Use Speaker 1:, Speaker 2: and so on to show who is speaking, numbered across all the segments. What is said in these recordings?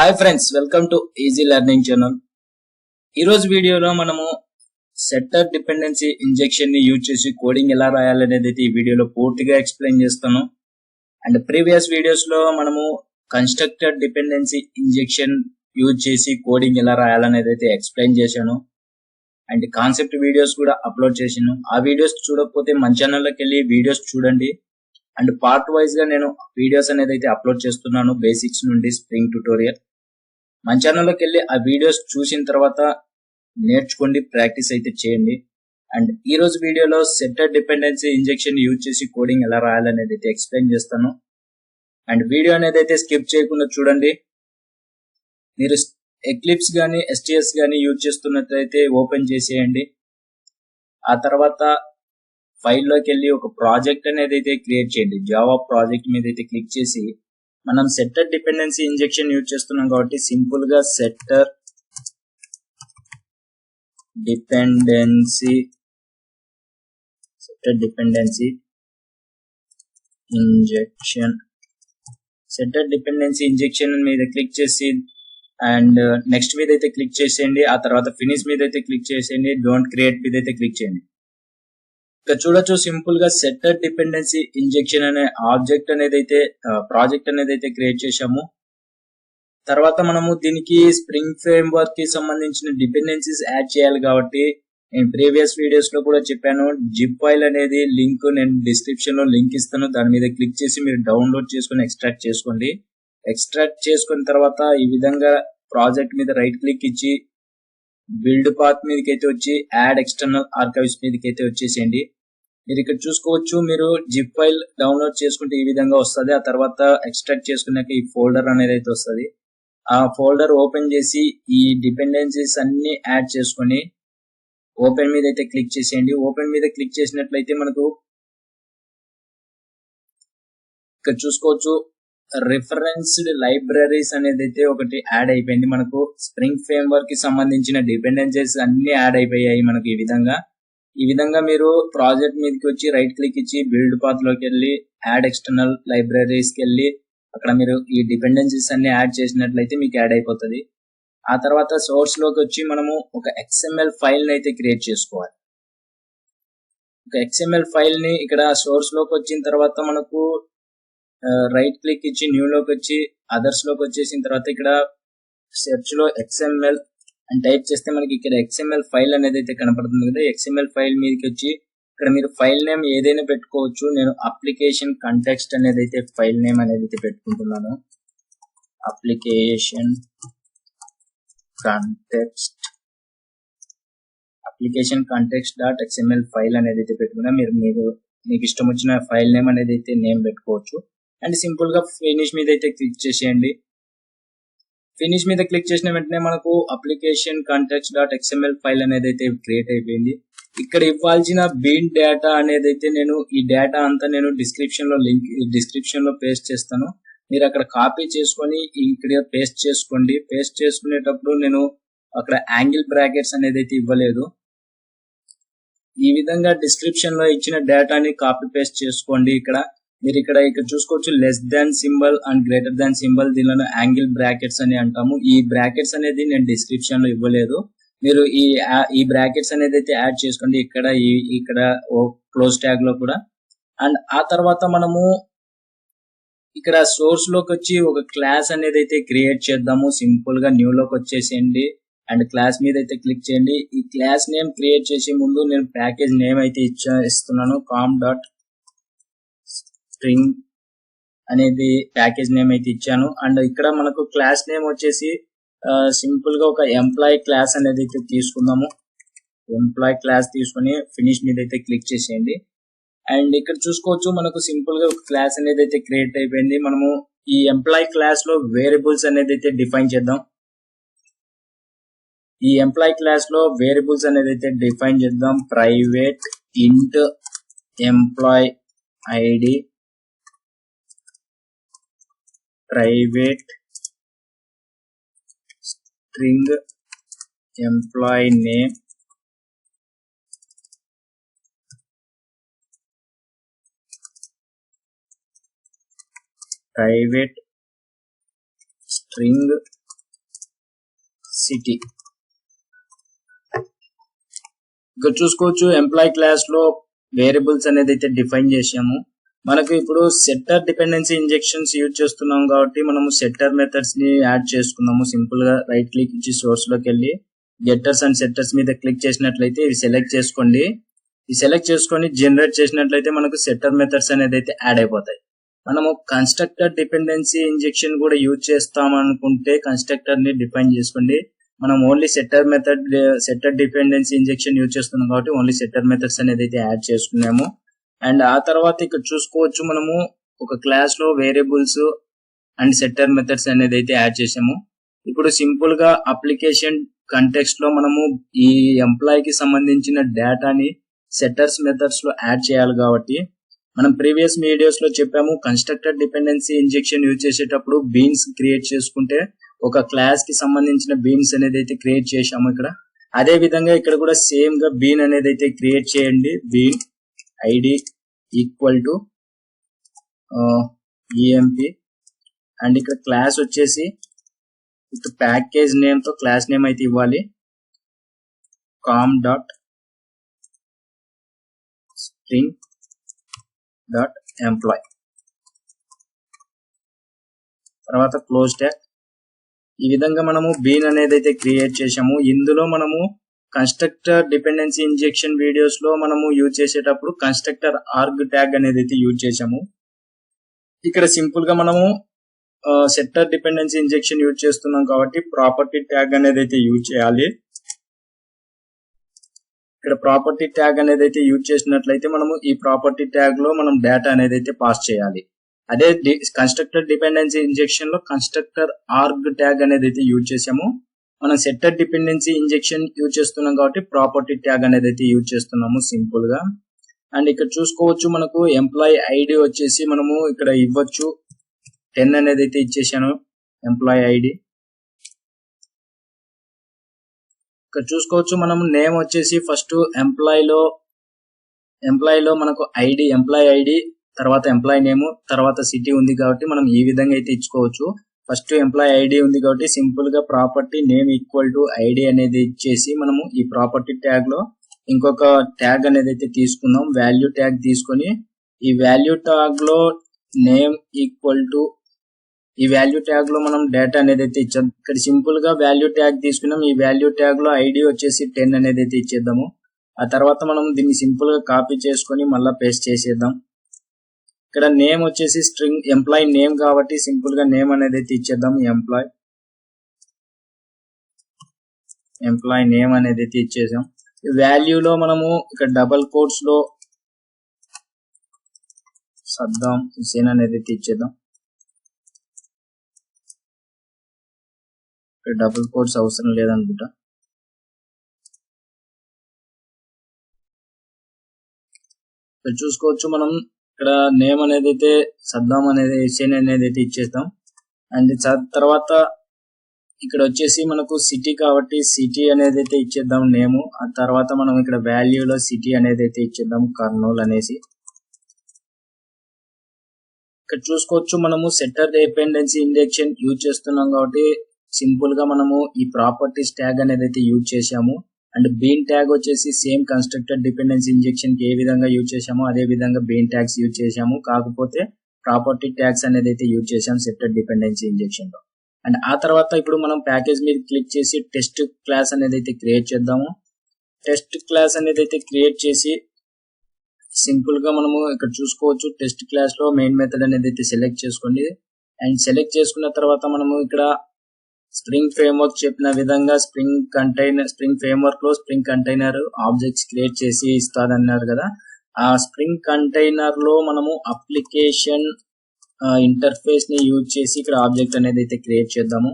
Speaker 1: Hi friends, welcome to easy learning channel. ఈరోజు వీడియోలో మనము సెట్టర్ డిపెండెన్సీ ఇంజెక్షన్ ని యూజ్ చేసి కోడింగ్ ఎలా రాయాలనేది ఈ వీడియోలో పూర్తిగా ఎక్స్ప్లెయిన్ చేస్తాను. అండ్ ప్రీవియస్ వీడియోస్ లో మనము కన్స్ట్రక్టర్ డిపెండెన్సీ ఇంజెక్షన్ యూజ్ చేసి కోడింగ్ ఎలా రాయాలనేది అయితే ఎక్స్ప్లెయిన్ చేశాను. అండ్ కాన్సెప్ట్ వీడియోస్ కూడా అప్లోడ్ చేశాను. ఆ వీడియోస్ చూడకపోతే మన ఛానల్లోకి వెళ్ళి వీడియోస్ చూడండి. అండ్ పార్ట్ వైజ్ గా నేను వీడియోస్ అనేది అయితే అప్లోడ్ చేస్తున్నాను, బేసిక్స్ నుండి స్ప్రింగ్ ట్యూటోరియల్. మన ఛానల్లోకి వెళ్ళి ఆ వీడియోస్ చూసిన తర్వాత నేర్చుకోండి, ప్రాక్టీస్ అయితే చేయండి. అండ్ ఈ రోజు వీడియోలో సెట్టర్ డిపెండెన్సీ ఇంజెక్షన్ యూజ్ చేసి కోడింగ్ ఎలా రాయాలనేది అయితే ఎక్స్ప్లెయిన్ చేస్తాను. అండ్ వీడియో అనేది అయితే స్కిప్ చేయకుండా చూడండి. మీరు ఎక్లిప్స్ గానీ STS గానీ యూజ్ చేస్తున్నట్లయితే ఓపెన్ చేసేయండి. ఆ తర్వాత ఫైల్లోకి వెళ్ళి ఒక ప్రాజెక్ట్ అనేది అయితే క్రియేట్ చేయండి. జావా ప్రాజెక్ట్ మీద అయితే క్లిక్ చేసి మనం సెట్టర్ డిపెండెన్సీ ఇంజెక్షన్ యూజ్ చేస్తున్నాం కాబట్టి సింపుల్ గా సెట్టర్ డిపెండెన్సీ ఇంజెక్షన్ మీద క్లిక్ చేసి అండ్ నెక్స్ట్ మీద అయితే క్లిక్ చేసేయండి. ఆ తర్వాత ఫినిష్ మీద అయితే క్లిక్ చేసేయండి. డోంట్ క్రియేట్ మీద అయితే క్లిక్ చేయండి. ఇక్కడ చూడొచ్చు, సింపుల్ గా సెట్టర్ డిపెండెన్సీ ఇంజెక్షన్ అనే ఆబ్జెక్ట్ అనేది అయితే ప్రాజెక్ట్ అనేది అయితే క్రియేట్ చేశాము. తర్వాత మనము దీనికి స్ప్రింగ్ ఫ్రేమ్ వర్క్ కి సంబంధించిన డిపెండెన్సీస్ యాడ్ చేయాలి కాబట్టి నేను ప్రీవియస్ వీడియోస్ లో కూడా చెప్పాను. జిప్ ఫైల్ అనేది లింక్ నేను డిస్క్రిప్షన్ లో లింక్ ఇస్తాను. దాని మీద క్లిక్ చేసి మీరు డౌన్లోడ్ చేసుకుని ఎక్స్ట్రాక్ట్ చేసుకోండి. ఎక్స్ట్రాక్ట్ చేసుకున్న తర్వాత ఈ విధంగా ప్రాజెక్ట్ మీద రైట్ క్లిక్ ఇచ్చి బిల్డ్ పాత్ మీదకి అయితే వచ్చి యాడ్ ఎక్స్టర్నల్ ఆర్కైవ్స్ మీదకి అయితే వచ్చేసేయండి. మీరు ఇక్కడ చూసుకోవచ్చు, మీరు జిప్ ఫైల్ డౌన్లోడ్ చేసుకుంటే ఈ విధంగా వస్తుంది. ఆ తర్వాత ఎక్స్ట్రాక్ట్ చేసుకున్నాక ఈ ఫోల్డర్ అనేది అయితే వస్తుంది. ఆ ఫోల్డర్ ఓపెన్ చేసి ఈ డిపెండెన్సీస్ అన్ని యాడ్ చేసుకొని ఓపెన్ మీద అయితే క్లిక్ చేసేయండి. ఓపెన్ మీద క్లిక్ చేసినట్లయితే మనకు ఇక్కడ చూసుకోవచ్చు రిఫరెన్స్డ్ లైబ్రరీస్ అనేది అయితే ఒకటి యాడ్ అయిపోయింది. మనకు స్ప్రింగ్ ఫ్రేమ్ వర్క్ కి సంబంధించిన డిపెండెన్సీస్ అన్ని యాడ్ అయిపోయాయి మనకు ఈ విధంగా మీరు ప్రాజెక్ట్ మీదకి వచ్చి రైట్ క్లిక్ ఇచ్చి బిల్డ్ పాత్ లోకి వెళ్ళి యాడ్ ఎక్స్టర్నల్ లైబ్రరీస్ కి వెళ్ళి అక్కడ మీరు ఈ డిపెండెన్సీస్ అన్ని యాడ్ చేసినట్లయితే మీకు యాడ్ అయిపోతుంది. ఆ తర్వాత సోర్స్ లోకి వచ్చి మనము ఒక XML ఫైల్ ని అయితే క్రియేట్ చేసుకోవాలి. ఒక XML ఫైల్ ని ఇక్కడ సోర్స్ లోకి వచ్చిన తర్వాత మనకు రైట్ క్లిక్ ఇచ్చి న్యూ లోకి వచ్చి అదర్స్ లోకి వచ్చేసిన తర్వాత ఇక్కడ సెర్చ్ లో XML అని టైప్ చేస్తే మనకి ఇక్కడ XML ఫైల్ అనేది అయితే కనపడుతుంది కదా. XML ఫైల్ మీదకి వచ్చి ఇక్కడ మీరు ఫైల్ నేమ్ ఏదైనా పెట్టుకోవచ్చు. నేను అప్లికేషన్ కంటెక్స్ట్ అనేది అయితే ఫైల్ నేమ్ అనేది అయితే పెట్టుకుంటున్నాను. Application context dot XML file అనేది అయితే పెట్టుకున్నా. మీకు ఇష్టం వచ్చిన ఫైల్ నేమ్ అనేది అయితే నేమ్ పెట్టుకోవచ్చు. అండ్ సింపుల్ గా ఫినిష్ మీద అయితే క్లిక్ చేసేయండి. ఫినిష్ మీద క్లిక్ చేసిన వెంటనే మనకు application context dot XML file అనేది అయితే క్రియేట్ అయిపోయింది. ఇక్కడ ఇవ్వాల్సిన బీన్ డేటా అనేది అయితే నేను ఈ డేటా అంతా నేను డిస్క్రిప్షన్ లో పేస్ట్ చేస్తాను. మీరు అక్కడ కాపీ చేసుకొని ఇక్కడ పేస్ట్ చేసుకోండి. పేస్ట్ చేసుకునేటప్పుడు నేను అక్కడ యాంగిల్ బ్రాకెట్స్ అనేది అయితే ఇవ్వలేదు. ఈ విధంగా డిస్క్రిప్షన్ లో ఇచ్చిన డేటాని కాపీ పేస్ట్ చేసుకోండి. మీరు ఇక్కడ చూసుకోవచ్చు less than symbol and greater than symbol, దీనిలో యాంగిల్ బ్రాకెట్స్ అని అంటాము. ఈ బ్రాకెట్స్ అనేది నేను డిస్క్రిప్షన్ లో ఇవ్వలేదు. మీరు ఈ బ్రాకెట్స్ అనేది అయితే యాడ్ చేసుకోండి ఇక్కడ క్లోజ్ ట్యాగ్ లో కూడా. అండ్ ఆ తర్వాత మనము ఇక్కడ సోర్స్ లోకి వచ్చి ఒక క్లాస్ అనేది అయితే క్రియేట్ చేద్దాము. సింపుల్ గా న్యూ లోకి వచ్చేసేయండి అండ్ క్లాస్ మీద అయితే క్లిక్ చేయండి. ఈ క్లాస్ నేమ్ క్రియేట్ చేసే ముందు నేను ప్యాకేజ్ నేమ్ అయితే ఇస్తున్నాను. com.spring అనేది ప్యాకేజ్ నేమ్ అయితే ఇచ్చాను. అండ్ ఇక్కడ మనకు క్లాస్ నేమ్ వచ్చేసి సింపుల్ గా ఒక ఎంప్లాయీ క్లాస్ అనేది అయితే తీసుకుందాము. ఎంప్లాయీ క్లాస్ తీసుకుని ఫినిష్ మీద అయితే క్లిక్ చేసేయండి. అండ్ ఇక్కడ చూసుకోవచ్చు మనకు సింపుల్ గా ఒక క్లాస్ అనేది అయితే క్రియేట్ అయిపోయింది. మనము ఈ ఎంప్లాయీ క్లాస్ లో వేరియబుల్స్ అనేది అయితే డిఫైన్ చేద్దాం. ఈ ఎంప్లాయీ క్లాస్ లో వేరియబుల్స్ అనేది అయితే డిఫైన్ చేద్దాం. ప్రైవేట్ ఇంట్ employee ID, private string employee name, private string city. ఇక్కడ చూసుకోవచ్చు ఎంప్లాయ్ క్లాస్ లో వేరియబుల్స్ అనేది అయితే డిఫైన్ చేసాము. మనకు ఇప్పుడు సెట్టర్ డిపెండెన్సీ ఇంజెక్షన్స్ యూజ్ చేస్తున్నాం కాబట్టి మనము సెట్టర్ మెథడ్స్ ని యాడ్ చేసుకున్నాము. సింపుల్ గా రైట్ క్లిక్ ఇచ్చి సోర్స్ లోకి వెళ్ళి గెట్టర్స్ అండ్ సెట్టర్స్ మీద క్లిక్ చేసినట్లయితే ఇవి సెలెక్ట్ చేసుకోండి. ఈ సెలెక్ట్ చేసుకొని జనరేట్ చేసినట్లయితే మనకు సెట్టర్ మెథడ్స్ అనేది అయితే యాడ్ అయిపోతాయి. మనము కన్స్ట్రక్టర్ డిపెండెన్సీ ఇంజెక్షన్ కూడా యూజ్ చేస్తాం అనుకుంటే కన్స్ట్రక్టర్ ని డిఫైన్ చేసుకోండి. మనం only setter dependency injection use చేస్తున్నాం కాబట్టి ఓన్లీ సెట్టర్ మెథడ్స్ అనేది అయితే యాడ్ చేసుకున్నాము. అండ్ ఆ తర్వాత ఇక్కడ చూసుకోవచ్చు మనము ఒక క్లాస్ లో వేరియబుల్స్ అండ్ సెట్టర్ మెథడ్స్ అనేది అయితే యాడ్ చేసాము. ఇప్పుడు సింపుల్ గా అప్లికేషన్ కంటెక్స్ట్ లో మనము ఈ ఎంప్లాయ్ కి సంబంధించిన డేటాని సెట్టర్స్ మెథడ్స్ లో యాడ్ చేయాలి కాబట్టి మనం ప్రీవియస్ వీడియోస్ లో చెప్పాము కన్స్ట్రక్టర్ డిపెండెన్సీ ఇంజెక్షన్ యూజ్ చేసేటప్పుడు బీన్స్ క్రియేట్ చేసుకుంటే ఒక క్లాస్ కి సంబంధించిన బీన్స్ అనేది అయితే క్రియేట్ చేసాము. ఇక్కడ అదే విధంగా ఇక్కడ కూడా సేమ్ గా బీన్ అనేది అయితే క్రియేట్ చేయండి. Bean ID equal to EMP and ఇక్కడ క్లాస్ వచ్చేసి ప్యాకేజ్ నేమ్ తో క్లాస్ నేమ్ అయితే ఇవ్వాలి. Com dot spring dot employee తర్వాత క్లోజ్ ట్యాగ్. ఈ విధంగా మనము బీన్ అనేది అయితే క్రియేట్ చేసాము. ఇందులో మనము కన్స్ట్రక్టర్ డిపెండెన్సీ ఇంజెక్షన్ వీడియోస్ లో మనము యూజ్ చేసేటప్పుడు కన్స్ట్రక్టర్ ఆర్గ్ ట్యాగ్ అనేది అయితే యూజ్ చేసాము. ఇక్కడ సింపుల్ గా మనము సెట్టర్ డిపెండెన్సీ ఇంజెక్షన్ యూజ్ చేస్తున్నాం కాబట్టి ప్రాపర్టీ ట్యాగ్ అనేది అయితే యూజ్ చేయాలి. ఇక్కడ ప్రాపర్టీ ట్యాగ్ అనేది అయితే యూజ్ చేసినట్లయితే మనము ఈ ప్రాపర్టీ ట్యాగ్ లో మనం డేటా అనేది అయితే పాస్ చేయాలి. అదే కన్స్ట్రక్టర్ డిపెండెన్సీ ఇంజెక్షన్ లో కన్స్ట్రక్టర్ ఆర్గ్ ట్యాగ్ అనేది అయితే యూజ్ చేసాము. మనం సెట్టర్ డిపెండెన్సీ ఇంజెక్షన్ యూజ్ చేస్తున్నాం కాబట్టి ప్రాపర్టీ ట్యాగ్ అనేది అయితే యూజ్ చేస్తున్నాము సింపుల్ గా. అండ్ ఇక్కడ చూసుకోవచ్చు మనకు ఎంప్లాయ్ ఐడి వచ్చేసి మనము ఇక్కడ ఇవ్వచ్చు 10 అనేది అయితే ఇచ్చేసాను ఎంప్లాయ్ ఐడి. ఇక్కడ చూసుకోవచ్చు మనం నేమ్ వచ్చేసి ఫస్ట్ ఎంప్లాయ్ లో మనకు ఐడి ఎంప్లాయ్ ఐడి తర్వాత ఎంప్లాయ్ నేమ్ తర్వాత సిటీ ఉంది కాబట్టి మనం ఈ విధంగా అయితే ఇచ్చుకోవచ్చు. ఫస్ట్ ఎంప్లాయ్ ఐడి ఉంది కాబట్టి సింపుల్ గా property name equal to ID అనేది ఇచ్చేసి మనము ఈ ప్రాపర్టీ ట్యాగ్ లో ఇంకొక ట్యాగ్ అనేది అయితే తీసుకుందాం. వాల్యూ ట్యాగ్ తీసుకొని ఈ వాల్యూ ట్యాగ్ లో నేమ్ ఈక్వల్ టు ఈ వాల్యూ ట్యాగ్ లో మనం డేటా అనేది అయితే ఇచ్చాం. ఇక్కడ సింపుల్ గా వాల్యూ ట్యాగ్ తీసుకున్నాం. ఈ వాల్యూ ట్యాగ్ లో ఐడి వచ్చేసి 10 అనేది అయితే ఇచ్చేద్దాము. ఆ తర్వాత మనం దీన్ని సింపుల్ గా కాపీ చేసుకొని మళ్ళీ పేస్ట్ చేసేద్దాం. ఇక్కడ నేమ్ వచ్చేసి స్ట్రింగ్ ఎంప్లాయ్ నేమ్ కాబట్టి సింపుల్ గా నేమ్ అనేది అయితే ఇచ్చేద్దాం. ఎంప్లాయ్ నేమ్ అనేది అయితే ఇచ్చేసాం. వాల్యూలో మనము ఇక్కడ డబల్ కోట్స్ లో సద్దాం హుసేన్ అనేది అయితే ఇచ్చేద్దాం. ఇక్కడ డబుల్ కోట్స్ అవసరం లేదనుకుంటా. ఇక్కడ చూసుకోవచ్చు మనం ఇక్కడ నేమ్ అనేది అయితే సద్దాం అనేది హుసేన్ అనేది అయితే ఇచ్చేస్తాం. అండ్ తర్వాత ఇక్కడ వచ్చేసి మనకు సిటీ కాబట్టి సిటీ అనేది అయితే ఇచ్చేద్దాం నేమ్. ఆ తర్వాత మనం ఇక్కడ వాల్యూలో సిటీ అనేది అయితే ఇచ్చేద్దాం కర్నూలు అనేసి. ఇక్కడ చూసుకోవచ్చు మనము సెట్టర్ డిపెండెన్సీ ఇంజెక్షన్ యూజ్ చేస్తున్నాం కాబట్టి సింపుల్ గా మనము ఈ ప్రాపర్టీస్ ట్యాగ్ అనేది అయితే యూజ్ చేసాము. అండ్ బీన్ ట్యాగ్ వచ్చేసి సేమ్ కన్స్ట్రక్టర్ డిపెండెన్సీ ఇంజెక్షన్ కి ఏ విధంగా యూజ్ చేసామో అదే విధంగా బీన్ ట్యాగ్స్ యూజ్ చేసాము. కాకపోతే ప్రాపర్టీ ట్యాగ్స్ అనేది అయితే యూజ్ చేసాము సెట్టర్ డిపెండెన్సీ ఇంజెక్షన్ లో. అండ్ ఆ తర్వాత ఇప్పుడు మనం ప్యాకేజ్ మీద క్లిక్ చేసి టెస్ట్ క్లాస్ అనేది అయితే క్రియేట్ చేద్దాము. టెస్ట్ క్లాస్ అనేది అయితే క్రియేట్ చేసి సింపుల్ గా మనము ఇక్కడ చూసుకోవచ్చు టెస్ట్ క్లాస్ లో మెయిన్ మెథడ్ అనేది అయితే సెలెక్ట్ చేసుకోండి. అండ్ సెలెక్ట్ చేసుకున్న తర్వాత మనము ఇక్కడ స్ప్రింగ్ ఫ్రేమ్వర్క్ చెప్పిన విధంగా స్ప్రింగ్ ఫ్రేమ్వర్క్ లో స్ప్రింగ్ కంటైనర్ ఆబ్జెక్ట్స్ క్రియేట్ చేసి ఇస్తారన్నారు కదా. ఆ స్ప్రింగ్ కంటైనర్ లో మనము అప్లికేషన్ ఇంటర్ఫేస్ ని యూజ్ చేసి ఇక్కడ ఆబ్జెక్ట్ అనేది అయితే క్రియేట్ చేద్దాము.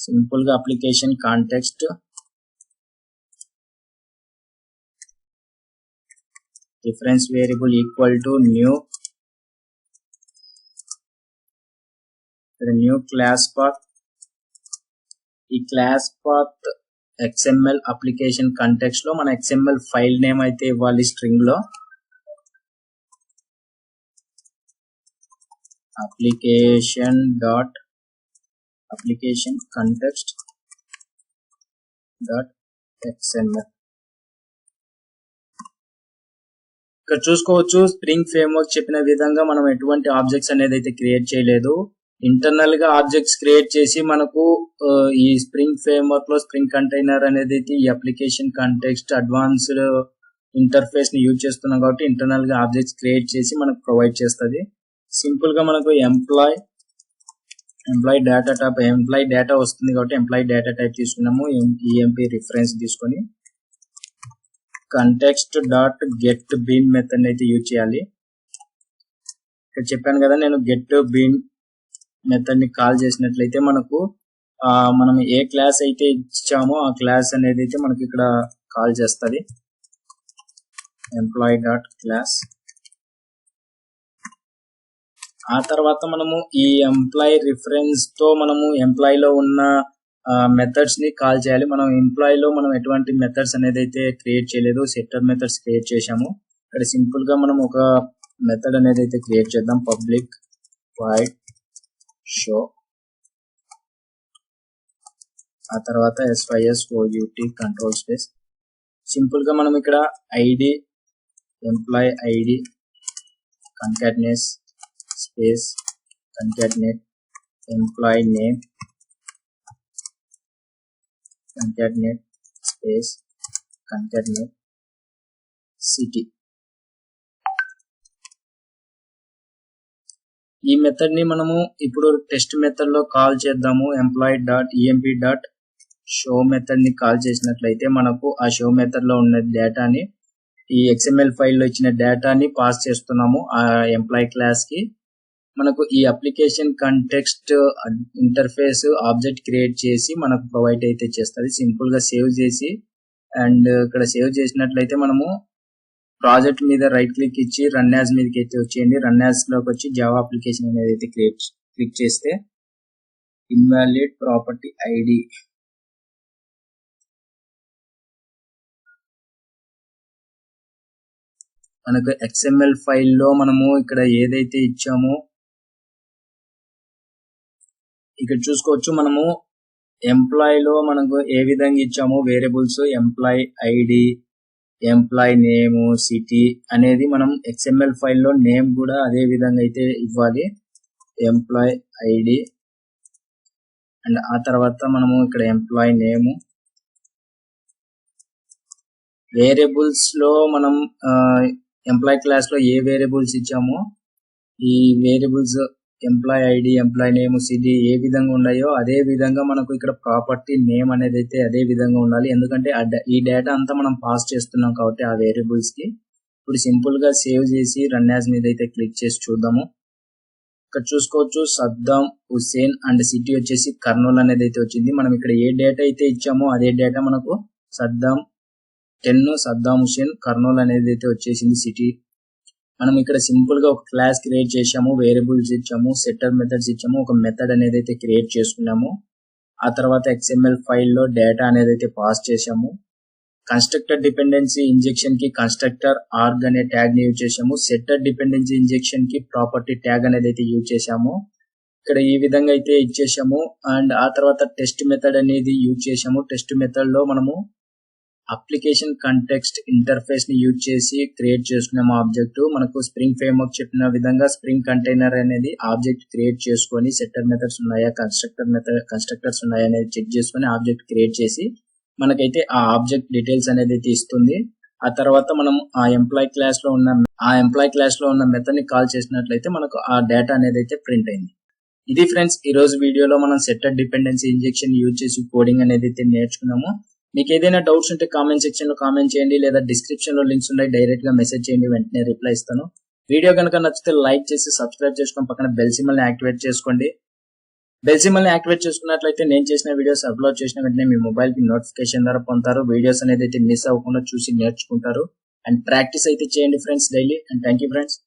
Speaker 1: సింపుల్ గా application context reference variable equal to new class path. ఈ class path XML application context లో మన XML ఫైల్ నేమ్ అయితే ఇవ్వాలి స్ట్రింగ్ లో. Application context dot XML. ఇక్కడ చూసుకోవచ్చు స్ప్రింగ్ ఫ్రేమ్వర్క్ చెప్పిన విధంగా మనం ఎటువంటి ఆబ్జెక్ట్స్ అనేది అయితే క్రియేట్ చేయలేదు. ఇంటర్నల్ గా ఆబ్జెక్ట్స్ క్రియేట్ చేసి మనకు ఈ స్ప్రింగ్ ఫ్రేమ్వర్క్ లో స్ప్రింగ్ కంటైనర్ అనేది అయితే ఈ అప్లికేషన్ కాంటెక్స్ట్ అడ్వాన్స్డ్ ఇంటర్ఫేస్ ని యూజ్ చేస్తున్నాం కాబట్టి ఇంటర్నల్ గా ఆబ్జెక్ట్స్ క్రియేట్ చేసి మనకు ప్రొవైడ్ చేస్తుంది. సింపుల్ గా మనకు employee data type employee data వస్తుంది కాబట్టి ఎంప్లాయ్ డేటా టైప్ తీసుకున్నాము. EMP రిఫరెన్స్ తీసుకొని context dot get bean method అయితే యూజ్ చేయాలి. ఇక్కడ చెప్పాను కదా నేను గెట్ బీన్ మెథడ్ ని కాల్ చేసినట్లయితే మనకు మనం ఏ క్లాస్ అయితే ఇచ్చామో ఆ క్లాస్ అనేది అయితే మనకి ఇక్కడ కాల్ చేస్తుంది. Employee dot class. ఆ తర్వాత మనము ఈ ఎంప్లాయ్ రిఫరెన్స్ తో మనము ఎంప్లాయ్ లో ఉన్న మెథడ్స్ ని కాల్ చేయాలి. మనం ఎంప్లాయ్ లో మనం ఎటువంటి మెథడ్స్ అనేది అయితే క్రియేట్ చేయలేదు, సెట్టర్ మెథడ్స్ క్రియేట్ చేశాము. ఇక్కడ సింపుల్ గా మనం ఒక మెథడ్ అనేది అయితే క్రియేట్ చేద్దాం. పబ్లిక్ void show, ఆ తర్వాత SYSOUT కంట్రోల్ స్పేస్. సింపుల్ గా మనం ఇక్కడ ID employee ID concatenate space concatenate employee name concatenate space concatenate city. ఈ మెథడ్ ని మనము ఇప్పుడు టెస్ట్ మెథడ్ లో కాల్ చేద్దాము. Employee dot EMP dot show method ని కాల్ చేసినట్లయితే మనకు ఆ షో మెథడ్ లో ఉన్న డేటాని ఈ XML ఫైల్ లో ఇచ్చిన డేటాని పాస్ చేస్తున్నాము ఆ ఎంప్లాయ్ క్లాస్ కి. మనకు ఈ application context interface object create చేసి మనకు ప్రొవైడ్ అయితే చేస్తుంది. సింపుల్ గా సేవ్ చేసి అండ్ ఇక్కడ సేవ్ చేసినట్లయితే మనము ప్రాజెక్ట్ మీద రైట్ క్లిక్ ఇచ్చి రన్ యాజ్ మీదకి అయితే వచ్చేయండి. రన్ యాజ్ లోకి వచ్చి జావా అప్లికేషన్ అనేది అయితే క్లిక్ చేస్తే ఇన్వాలిడ్ ప్రాపర్టీ ఐడి మనకు XML ఫైల్లో మనము ఇక్కడ ఏదైతే ఇచ్చామో ఇక్కడ చూసుకోవచ్చు. మనము ఎంప్లాయ్ లో మనకు ఏ విధంగా ఇచ్చామో variables employee ID employee name city అనేది మనం XML ఫైల్లో నేమ్ కూడా అదే విధంగా అయితే ఇవ్వాలి. ఎంప్లాయ్ ఐడి అండ్ ఆ తర్వాత మనము ఇక్కడ ఎంప్లాయ్ నేమ్ వేరియబుల్స్ లో మనం ఎంప్లాయ్ క్లాస్ లో ఏ వేరియబుల్స్ ఇచ్చామో ఈ variables employee ID employee name city ఏ విధంగా ఉన్నాయో అదే విధంగా మనకు ఇక్కడ ప్రాపర్టీ నేమ్ అనేది అయితే అదే విధంగా ఉండాలి. ఎందుకంటే ఈ డేటా అంతా మనం పాస్ చేస్తున్నాం కాబట్టి ఆ వేరియబుల్స్ కి. ఇప్పుడు సింపుల్ గా సేవ్ చేసి రన్ యాజ్ మీద అయితే క్లిక్ చేసి చూద్దాము. ఇక్కడ చూసుకోవచ్చు సద్దాం హుస్సేన్ అండ్ సిటీ వచ్చేసి కర్నూలు అనేది అయితే వచ్చింది. మనం ఇక్కడ ఏ డేటా అయితే ఇచ్చామో అదే డేటా మనకు సద్దాం హుస్సేన్ కర్నూలు అనేది అయితే వచ్చేసింది సిటీ. మనం ఇక్కడ సింపుల్ గా ఒక క్లాస్ క్రియేట్ చేసాము, వేరియబుల్స్ ఇచ్చాము, సెట్టర్ మెథడ్స్ ఇచ్చాము, ఒక మెథడ్ అనేది అయితే క్రియేట్ చేసుకున్నాము. ఆ తర్వాత XML ఫైల్లో డేటా అనేది అయితే పాస్ చేసాము. కన్స్ట్రక్టర్ డిపెండెన్సీ ఇంజెక్షన్ కి కన్స్ట్రక్టర్ ఆర్గ్ అనే ట్యాగ్ ని యూజ్ చేసాము. సెట్టర్ డిపెండెన్సీ ఇంజెక్షన్ కి ప్రాపర్టీ ట్యాగ్ అనేది అయితే యూజ్ చేసాము. ఇక్కడ ఈ విధంగా అయితే ఇచ్చేసాము. అండ్ ఆ తర్వాత టెస్ట్ మెథడ్ అనేది యూజ్ చేసాము. టెస్ట్ మెథడ్ లో మనము అప్లికేషన్ కాంటెక్స్ట్ ఇంటర్ఫేస్ ని యూజ్ చేసి క్రియేట్ చేసుకున్నాము ఆబ్జెక్ట్. మనకు స్ప్రింగ్ ఫ్రేమ్వర్క్ చెప్పిన విధంగా స్ప్రింగ్ కంటైనర్ అనేది ఆబ్జెక్ట్ క్రియేట్ చేసుకొని సెట్టర్ మెథడ్స్ ఉన్నాయా కన్స్ట్రక్టర్స్ ఉన్నాయా అనేది చెక్ చేసుకొని ఆబ్జెక్ట్ క్రియేట్ చేసి మనకైతే ఆ ఆబ్జెక్ట్ డీటెయిల్స్ అనేది అయితే ఇస్తుంది. ఆ తర్వాత మనం ఆ ఎంప్లాయ్ క్లాస్ లో ఉన్న మెథడ్ ని కాల్ చేసినట్లయితే మనకు ఆ డేటా అనేది అయితే ప్రింట్ అయింది. ఇది ఫ్రెండ్స్ ఈ రోజు వీడియోలో మనం సెట్టర్ డిపెండెన్సీ ఇంజెక్షన్ యూజ్ చేసి కోడింగ్ అనేది అయితే నేర్చుకున్నాము. మీకు ఏదైనా డౌట్స్ ఉంటే కామెంట్ సెక్షన్ లో కామెంట్ చేయండి, లేదా డిస్క్రిప్షన్ లో లింక్స్ ఉన్నాయి డైరెక్ట్ గా మెసేజ్ చేయండి, వెంటనే రిప్లై ఇస్తాను. వీడియో కనుక నచ్చితే లైక్ చేసి సబ్స్క్రైబ్ చేసుకొని పక్కన బెల్ సింబల్ ని యాక్టివేట్ చేసుకోండి. బెల్ సింబల్ ని యాక్టివేట్ చేసుకున్నట్లయితే నేను చేసిన వీడియోస్ అప్లోడ్ చేసిన వెంటనే మీ మొబైల్ కి నోటిఫికేషన్ ద్వారా పొందుతారు. వీడియోస్ అనేది అయితే మిస్ అవ్వకుండా చూసి నేర్చుకుంటారు అండ్ ప్రాక్టీస్ అయితే చేయండి friends daily. And thank you friends.